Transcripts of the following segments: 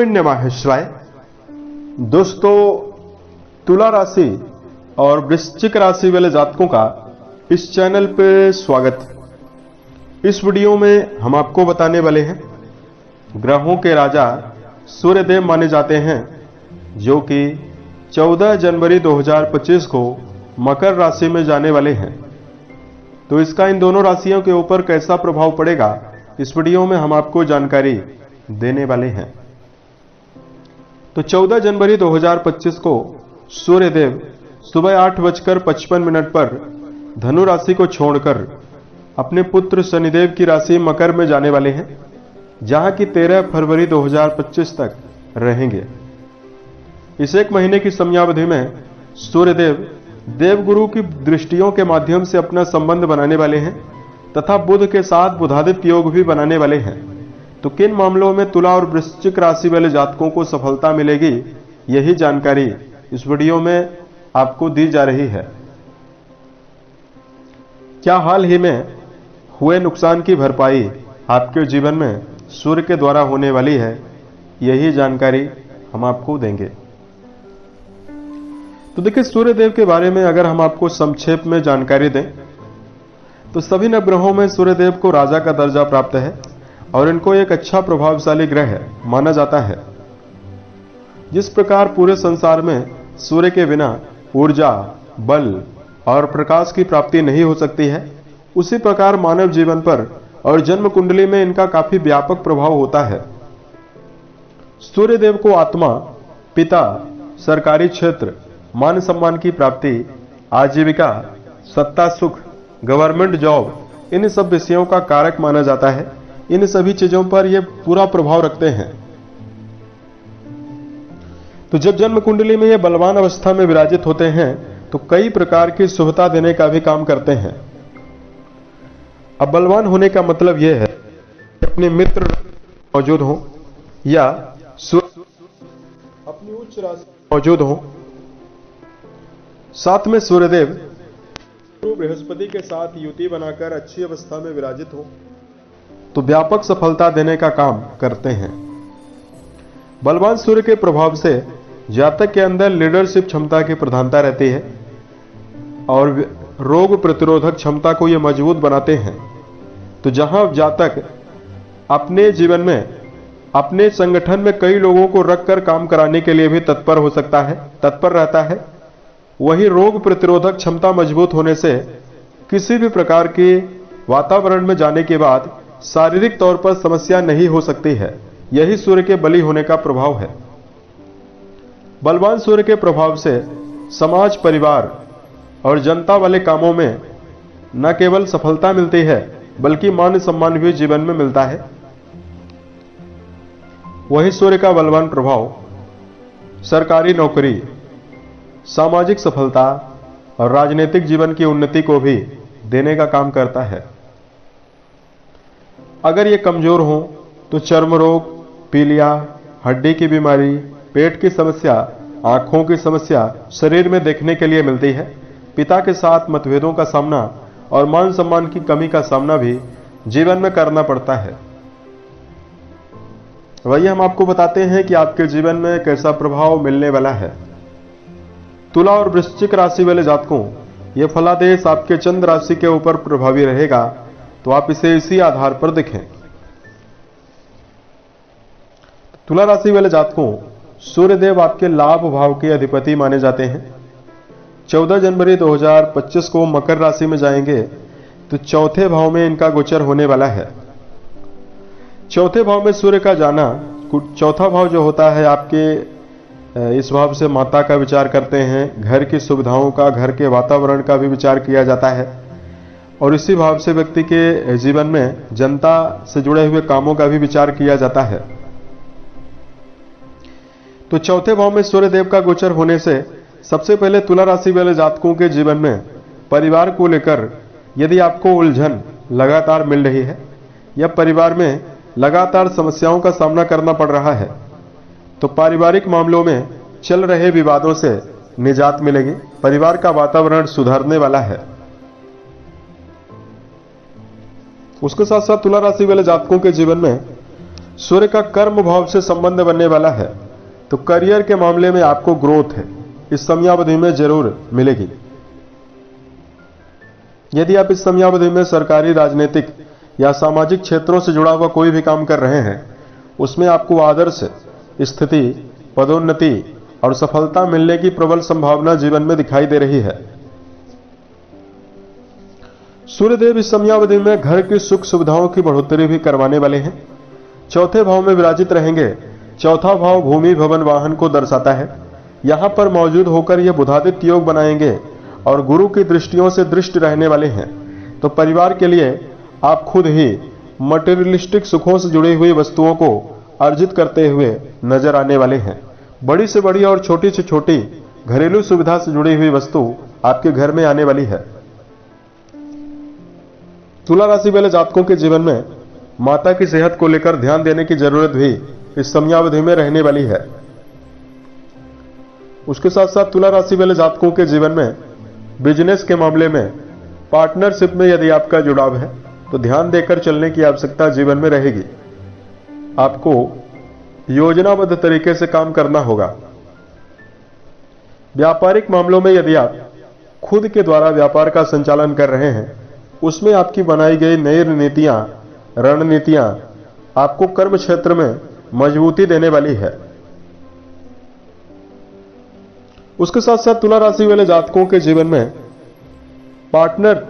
ओम नमः शिवाय। दोस्तों, तुला राशि और वृश्चिक राशि वाले जातकों का इस चैनल पे स्वागत। इस वीडियो में हम आपको बताने वाले हैं ग्रहों के राजा सूर्यदेव माने जाते हैं, जो कि 14 जनवरी 2025 को मकर राशि में जाने वाले हैं। तो इसका इन दोनों राशियों के ऊपर कैसा प्रभाव पड़ेगा, इस वीडियो में हम आपको जानकारी देने वाले हैं। तो 14 जनवरी 2025 को सूर्यदेव सुबह 8:55 पर धनु राशि को छोड़कर अपने पुत्र शनिदेव की राशि मकर में जाने वाले हैं, जहां की 13 फरवरी 2025 तक रहेंगे। इस एक महीने की समयावधि में सूर्यदेव देवगुरु की दृष्टियों के माध्यम से अपना संबंध बनाने वाले हैं तथा बुध के साथ बुधादित्य योग भी बनाने वाले हैं। तो किन मामलों में तुला और वृश्चिक राशि वाले जातकों को सफलता मिलेगी, यही जानकारी इस वीडियो में आपको दी जा रही है। क्या हाल ही में हुए नुकसान की भरपाई आपके जीवन में सूर्य के द्वारा होने वाली है, यही जानकारी हम आपको देंगे। तो देखिए, सूर्यदेव के बारे में अगर हम आपको संक्षेप में जानकारी दें तो सभी नवग्रहों में सूर्यदेव को राजा का दर्जा प्राप्त है और इनको एक अच्छा प्रभावशाली ग्रह माना जाता है। जिस प्रकार पूरे संसार में सूर्य के बिना ऊर्जा, बल और प्रकाश की प्राप्ति नहीं हो सकती है, उसी प्रकार मानव जीवन पर और जन्म कुंडली में इनका काफी व्यापक प्रभाव होता है। सूर्यदेव को आत्मा, पिता, सरकारी क्षेत्र, मान सम्मान की प्राप्ति, आजीविका, सत्ता, सुख, गवर्नमेंट जॉब, इन सब विषयों का कारक माना जाता है। इन सभी चीजों पर ये पूरा प्रभाव रखते हैं। तो जब जन्म कुंडली में ये बलवान अवस्था में विराजित होते हैं तो कई प्रकार की शुभता देने का भी काम करते हैं। अब बलवान होने का मतलब यह है कि अपने मित्र मौजूद हो या अपनी उच्च राशि मौजूद हो, साथ में सूर्यदेव बृहस्पति के साथ युति बनाकर अच्छी अवस्था में विराजित हो, तो व्यापक सफलता देने का काम करते हैं। बलवान सूर्य के प्रभाव से जातक के अंदर लीडरशिप क्षमता की प्रधानता रहती है और रोग प्रतिरोधक क्षमता को ये मजबूत बनाते हैं। तो जहां जातक अपने जीवन में, अपने संगठन में कई लोगों को रखकर काम कराने के लिए भी तत्पर रहता है, वही रोग प्रतिरोधक क्षमता मजबूत होने से किसी भी प्रकार के वातावरण में जाने के बाद शारीरिक तौर पर समस्या नहीं हो सकती है। यही सूर्य के बली होने का प्रभाव है। बलवान सूर्य के प्रभाव से समाज, परिवार और जनता वाले कामों में न केवल सफलता मिलती है बल्कि मान सम्मान भी जीवन में मिलता है। वही सूर्य का बलवान प्रभाव सरकारी नौकरी, सामाजिक सफलता और राजनीतिक जीवन की उन्नति को भी देने का काम करता है। अगर ये कमजोर हो तो चर्म रोग, पीलिया, हड्डी की बीमारी, पेट की समस्या, आंखों की समस्या शरीर में देखने के लिए मिलती है। पिता के साथ मतभेदों का सामना और मान सम्मान की कमी का सामना भी जीवन में करना पड़ता है। वही हम आपको बताते हैं कि आपके जीवन में कैसा प्रभाव मिलने वाला है। तुला और वृश्चिक राशि वाले जातकों, यह फलादेश आपके चंद्र राशि के ऊपर प्रभावी रहेगा, तो आप इसे इसी आधार पर देखें। तुला राशि वाले जातकों, सूर्यदेव आपके लाभ भाव के अधिपति माने जाते हैं। 14 जनवरी 2025 को मकर राशि में जाएंगे तो चौथे भाव में इनका गोचर होने वाला है। चौथे भाव में सूर्य का जाना, चौथा भाव जो होता है आपके, इस भाव से माता का विचार करते हैं, घर की सुविधाओं का, घर के वातावरण का भी विचार किया जाता है और इसी भाव से व्यक्ति के जीवन में जनता से जुड़े हुए कामों का भी विचार किया जाता है। तो चौथे भाव में सूर्यदेव का गोचर होने से सबसे पहले तुला राशि वाले जातकों के जीवन में परिवार को लेकर यदि आपको उलझन लगातार मिल रही है या परिवार में लगातार समस्याओं का सामना करना पड़ रहा है, तो पारिवारिक मामलों में चल रहे विवादों से निजात मिलेगी। परिवार का वातावरण सुधरने वाला है। उसके साथ साथ तुला राशि वाले जातकों के जीवन में सूर्य का कर्म भाव से संबंध बनने वाला है, तो करियर के मामले में आपको ग्रोथ है इस समयावधि में जरूर मिलेगी। यदि आप इस समयावधि में सरकारी, राजनीतिक या सामाजिक क्षेत्रों से जुड़ा हुआ कोई भी काम कर रहे हैं, उसमें आपको आदर्श स्थिति, पदोन्नति और सफलता मिलने की प्रबल संभावना जीवन में दिखाई दे रही है। सूर्यदेव इस समयावधि में घर की सुख सुविधाओं की बढ़ोतरी भी करवाने वाले हैं। चौथे भाव में विराजित रहेंगे। चौथा भाव भूमि, भवन, वाहन को दर्शाता है। यहां पर मौजूद होकर ये बुधादित्य योग बनाएंगे और गुरु की दृष्टियों से दृष्ट रहने वाले हैं। तो परिवार के लिए आप खुद ही मटेरियलिस्टिक सुखों से जुड़ी हुई वस्तुओं को अर्जित करते हुए नजर आने वाले हैं। बड़ी से बड़ी और छोटी से छोटी घरेलू सुविधा से जुड़ी हुई वस्तु आपके घर में आने वाली है। तुला राशि वाले जातकों के जीवन में माता की सेहत को लेकर ध्यान देने की जरूरत भी इस समयावधि में रहने वाली है। उसके साथ साथ तुला राशि वाले जातकों के जीवन में बिजनेस के मामले में, पार्टनरशिप में यदि आपका जुड़ाव है तो ध्यान देकर चलने की आवश्यकता जीवन में रहेगी। आपको योजनाबद्ध तरीके से काम करना होगा। व्यापारिक मामलों में यदि आप खुद के द्वारा व्यापार का संचालन कर रहे हैं, उसमें आपकी बनाई गई नई रणनीतियां आपको कर्म क्षेत्र में मजबूती देने वाली है। उसके साथ साथ तुला राशि वाले जातकों के जीवन में पार्टनर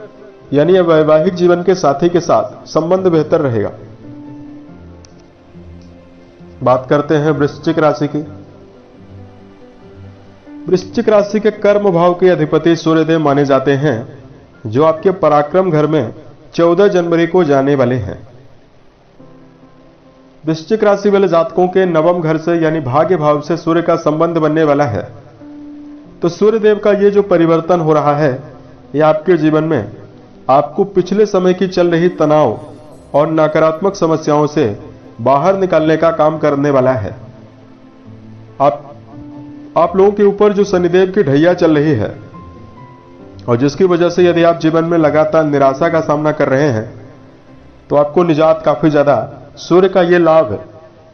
यानी वैवाहिक जीवन के साथी के साथ संबंध बेहतर रहेगा। बात करते हैं वृश्चिक राशि की। वृश्चिक राशि के कर्म भाव के अधिपति सूर्यदेव माने जाते हैं, जो आपके पराक्रम घर में 14 जनवरी को जाने वाले हैं। वृश्चिक राशि वाले जातकों के नवम घर से यानी भाग्य भाव से सूर्य का संबंध बनने वाला है। तो सूर्यदेव का ये जो परिवर्तन हो रहा है, ये आपके जीवन में आपको पिछले समय की चल रही तनाव और नकारात्मक समस्याओं से बाहर निकालने का काम करने वाला है। आप लोगों के ऊपर जो शनिदेव की ढैया चल रही है और जिसकी वजह से यदि आप जीवन में लगातार निराशा का सामना कर रहे हैं, तो आपको निजात काफी ज्यादा सूर्य का ये लाभ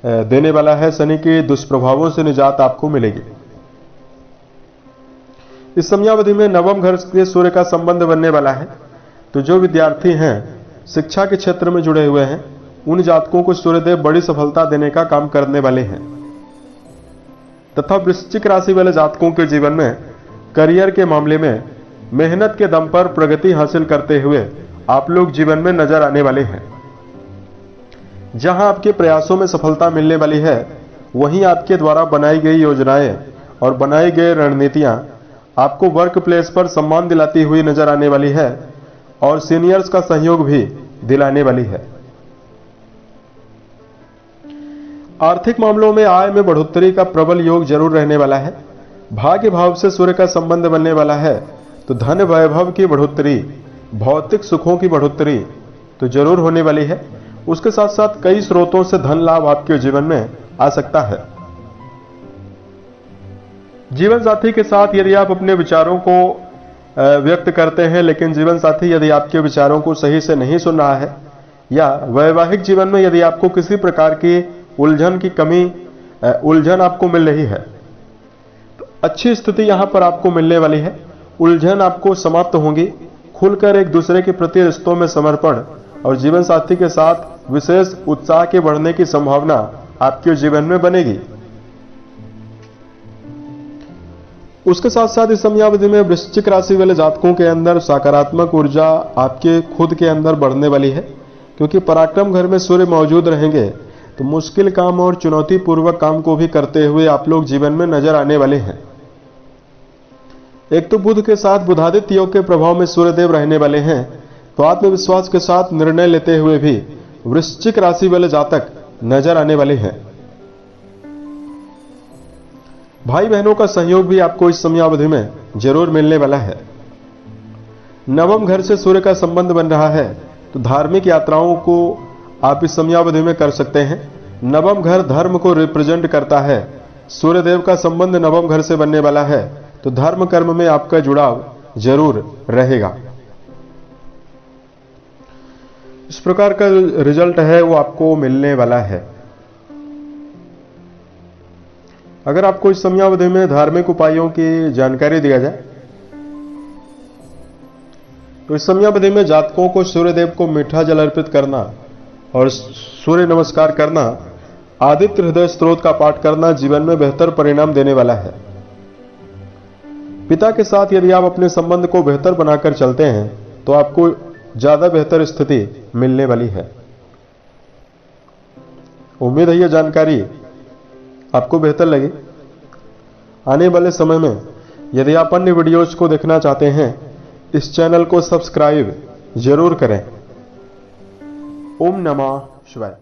देने वाला है। शनि के दुष्प्रभावों से निजात आपको मिलेगी। इस समयावधि में नवम घर से सूर्य का संबंध बनने वाला है। तो जो विद्यार्थी हैं, शिक्षा के क्षेत्र में जुड़े हुए हैं, उन जातकों को सूर्यदेव बड़ी सफलता देने का काम करने वाले हैं। तथा वृश्चिक राशि वाले जातकों के जीवन में करियर के मामले में मेहनत के दम पर प्रगति हासिल करते हुए आप लोग जीवन में नजर आने वाले हैं। जहां आपके प्रयासों में सफलता मिलने वाली है, वहीं आपके द्वारा बनाई गई योजनाएं और बनाई गई रणनीतियां आपको वर्क प्लेस पर सम्मान दिलाती हुई नजर आने वाली है और सीनियर्स का सहयोग भी दिलाने वाली है। आर्थिक मामलों में आय में बढ़ोतरी का प्रबल योग जरूर रहने वाला है। भाग्य भाव से सूर्य का संबंध बनने वाला है, तो धन वैभव की बढ़ोतरी, भौतिक सुखों की बढ़ोतरी तो जरूर होने वाली है। उसके साथ साथ कई स्रोतों से धन लाभ आपके जीवन में आ सकता है। जीवन साथी के साथ यदि आप अपने विचारों को व्यक्त करते हैं, लेकिन जीवन साथी यदि आपके विचारों को सही से नहीं सुन रहा है, या वैवाहिक जीवन में यदि आपको किसी प्रकार की उलझन आपको मिल रही है, तो अच्छी स्थिति यहां पर आपको मिलने वाली है। उलझन आपको समाप्त होंगी। खुलकर एक दूसरे के प्रति रिश्तों में समर्पण और जीवन साथी के साथ विशेष उत्साह के बढ़ने की संभावना आपके जीवन में बनेगी। उसके साथ साथ इस समयावधि में वृश्चिक राशि वाले जातकों के अंदर सकारात्मक ऊर्जा आपके खुद के अंदर बढ़ने वाली है, क्योंकि पराक्रम घर में सूर्य मौजूद रहेंगे। तो मुश्किल काम और चुनौतीपूर्वक काम को भी करते हुए आप लोग जीवन में नजर आने वाले हैं। एक तो बुध के साथ बुधादित्य योग के प्रभाव में सूर्यदेव रहने वाले हैं, तो आत्मविश्वास के साथ निर्णय लेते हुए भी वृश्चिक राशि वाले जातक नजर आने वाले हैं। भाई बहनों का सहयोग भी आपको इस समयावधि में जरूर मिलने वाला है। नवम घर से सूर्य का संबंध बन रहा है, तो धार्मिक यात्राओं को आप इस समयावधि में कर सकते हैं। नवम घर धर्म को रिप्रेजेंट करता है। सूर्यदेव का संबंध नवम घर से बनने वाला है, तो धर्म कर्म में आपका जुड़ाव जरूर रहेगा। इस प्रकार का रिजल्ट है वो आपको मिलने वाला है। अगर आपको इस समयावधि में धार्मिक उपायों की जानकारी दिया जाए तो इस समयावधि में जातकों को सूर्यदेव को मीठा जल अर्पित करना और सूर्य नमस्कार करना, आदित्य हृदय स्तोत्र का पाठ करना जीवन में बेहतर परिणाम देने वाला है। पिता के साथ यदि आप अपने संबंध को बेहतर बनाकर चलते हैं तो आपको ज्यादा बेहतर स्थिति मिलने वाली है। उम्मीद है यह जानकारी आपको बेहतर लगी। आने वाले समय में यदि आप अन्य वीडियोज को देखना चाहते हैं, इस चैनल को सब्सक्राइब जरूर करें। ओम नमः शिवाय।